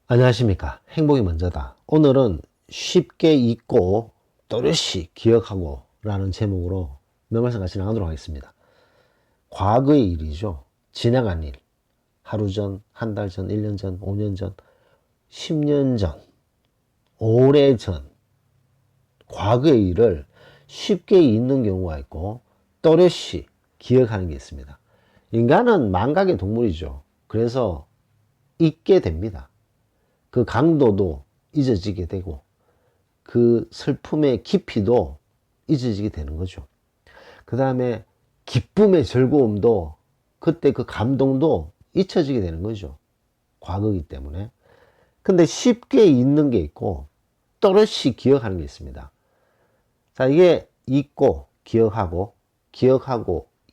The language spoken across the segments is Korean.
안녕하십니까. 행복이 먼저다. 오늘은 쉽게 잊고 또렷이 기억하고 라는 제목으로 몇 말씀 같이 나누도록 하겠습니다. 과거의 일이죠. 지나간 일. 하루 전, 한 달 전, 1년 전, 5년 전, 10년 전, 오래 전. 과거의 일을 쉽게 잊는 경우가 있고 또렷이 기억하는 게 있습니다. 인간은 망각의 동물이죠. 그래서 잊게 됩니다. 그 강도도 잊어지게 되고 그 슬픔의 깊이도 잊어지게 되는 거죠. 그 다음에 기쁨의 즐거움도 그때 그 감동도 잊혀지게 되는 거죠. 과거이기 때문에. 근데 쉽게 잊는 게 있고 또렷이 기억하는 게 있습니다. 자, 이게 잊고 기억하고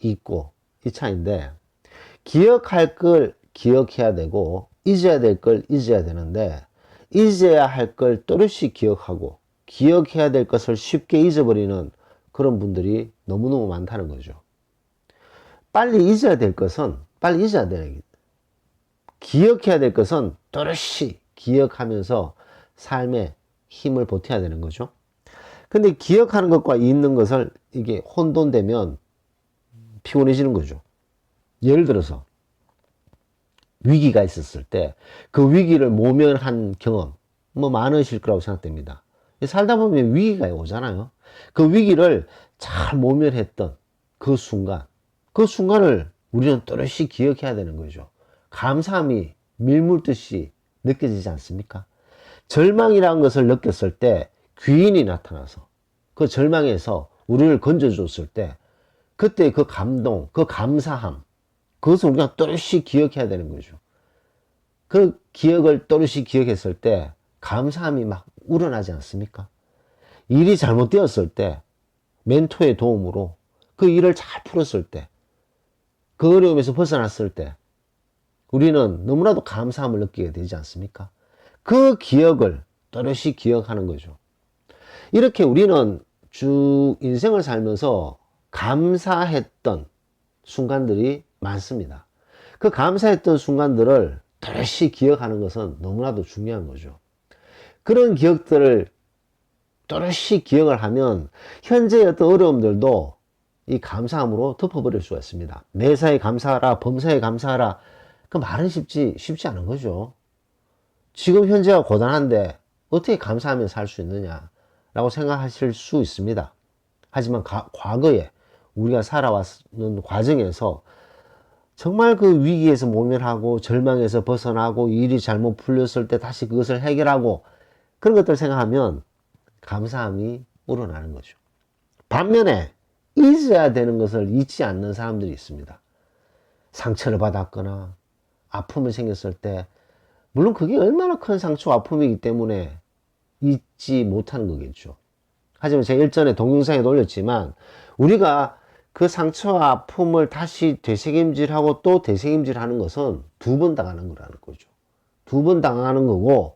잊고 이 차이인데, 기억할 걸 기억해야 되고 잊어야 될 걸 잊어야 되는데, 잊어야 할 걸 또렷이 기억하고 기억해야 될 것을 쉽게 잊어버리는 그런 분들이 너무너무 많다는 거죠. 빨리 잊어야 될 것은 빨리 잊어야 되는, 기억해야 될 것은 또렷이 기억하면서 삶에 힘을 보태야 되는 거죠. 근데 기억하는 것과 잊는 것을 이게 혼돈되면 피곤해지는 거죠. 예를 들어서 위기가 있었을 때 그 위기를 모면한 경험 많으실 거라고 생각됩니다. 살다 보면 위기가 오잖아요. 그 위기를 잘 모면했던 그 순간을 우리는 또렷이 기억해야 되는 거죠. 감사함이 밀물듯이 느껴지지 않습니까? 절망이라는 것을 느꼈을 때 귀인이 나타나서 그 절망에서 우리를 건져줬을 때 그때 그 감동, 그 감사함, 그것을 우리가 또렷이 기억해야 되는 거죠. 그 기억을 또렷이 기억했을 때 감사함이 막 우러나지 않습니까? 일이 잘못되었을 때 멘토의 도움으로 그 일을 잘 풀었을 때, 그 어려움에서 벗어났을 때 우리는 너무나도 감사함을 느끼게 되지 않습니까? 그 기억을 또렷이 기억하는 거죠. 이렇게 우리는 쭉 인생을 살면서 감사했던 순간들이 많습니다. 그 감사했던 순간들을 또렷이 기억하는 것은 너무나도 중요한 거죠. 그런 기억들을 또렷이 기억을 하면 현재의 어떤 어려움들도 이 감사함으로 덮어버릴 수가 있습니다. 매사에 감사하라, 범사에 감사하라. 그 말은 쉽지 않은 거죠. 지금 현재가 고단한데 어떻게 감사하며 살 수 있느냐라고 생각하실 수 있습니다. 하지만 과거에 우리가 살아왔는 과정에서 정말 그 위기에서 모면하고 절망에서 벗어나고 일이 잘못 풀렸을 때 다시 그것을 해결하고 그런 것들 생각하면 감사함이 우러나는 거죠. 반면에 잊어야 되는 것을 잊지 않는 사람들이 있습니다. 상처를 받았거나 아픔이 생겼을 때, 물론 그게 얼마나 큰 상처 아픔이기 때문에 잊지 못하는 거겠죠. 하지만 제가 일전에 동영상에 올렸지만 우리가 그 상처와 아픔을 다시 되새김질하고 또 되새김질하는 것은 두 번 당하는 거라는 거죠. 두 번 당하는 거고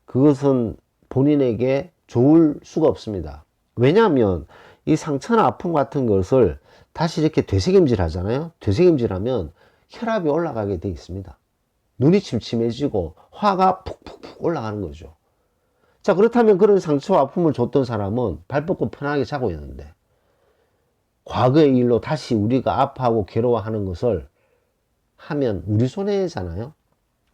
그것은 본인에게 좋을 수가 없습니다. 왜냐하면 이 상처나 아픔 같은 것을 다시 이렇게 되새김질 하잖아요. 되새김질하면 혈압이 올라가게 되어 있습니다. 눈이 침침해지고 화가 푹푹푹 올라가는 거죠. 자, 그렇다면 그런 상처와 아픔을 줬던 사람은 발 뻗고 편하게 자고 있는데 과거의 일로 다시 우리가 아파하고 괴로워하는 것을 하면 우리 손해잖아요.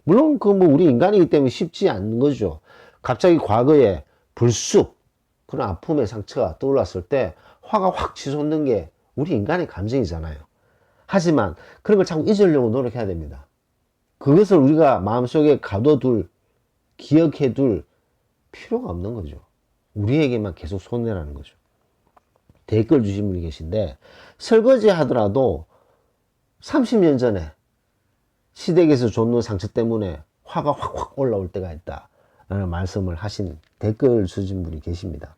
물론 우리 인간이기 때문에 쉽지 않은 거죠. 갑자기 과거에 불쑥 그런 아픔의 상처가 떠올랐을 때 화가 확 치솟는 게 우리 인간의 감정이잖아요. 하지만 그런 걸 자꾸 잊으려고 노력해야 됩니다. 그것을 우리가 마음속에 가둬둘, 기억해둘 필요가 없는 거죠. 우리에게만 계속 손해라는 거죠. 댓글 주신 분이 계신데, 설거지 하더라도 30년 전에 시댁에서 줬는 상처 때문에 화가 확 올라올 때가 있다 라는 말씀을 하신 댓글 주신 분이 계십니다.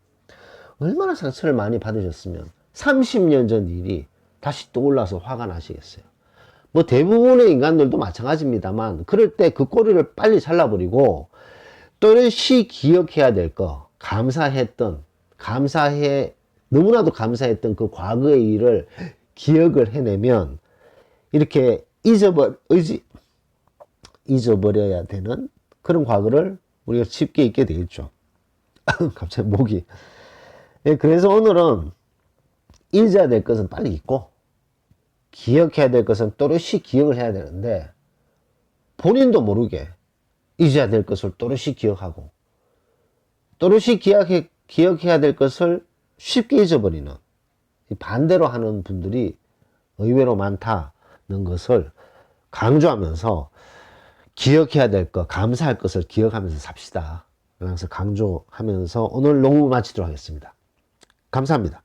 얼마나 상처를 많이 받으셨으면 30년 전 일이 다시 떠올라서 화가 나시겠어요. 대부분의 인간들도 마찬가지입니다만 그럴 때 그 꼬리를 빨리 잘라버리고 또렷이 기억해야 될 거, 너무나도 감사했던 그 과거의 일을 기억을 해내면 이렇게 잊어버려야 되는 그런 과거를 우리가 쉽게 잊게 되겠죠. 갑자기 목이. 예, 그래서 오늘은 잊어야 될 것은 빨리 잊고 기억해야 될 것은 또렷이 기억을 해야 되는데 본인도 모르게 잊어야 될 것을 또렷이 기억하고 또렷이 기억해야 될 것을 쉽게 잊어버리는 반대로 하는 분들이 의외로 많다는 것을 강조하면서 기억해야 될 것, 감사할 것을 기억하면서 삽시다. 그래서 강조하면서 오늘 녹음을 마치도록 하겠습니다. 감사합니다.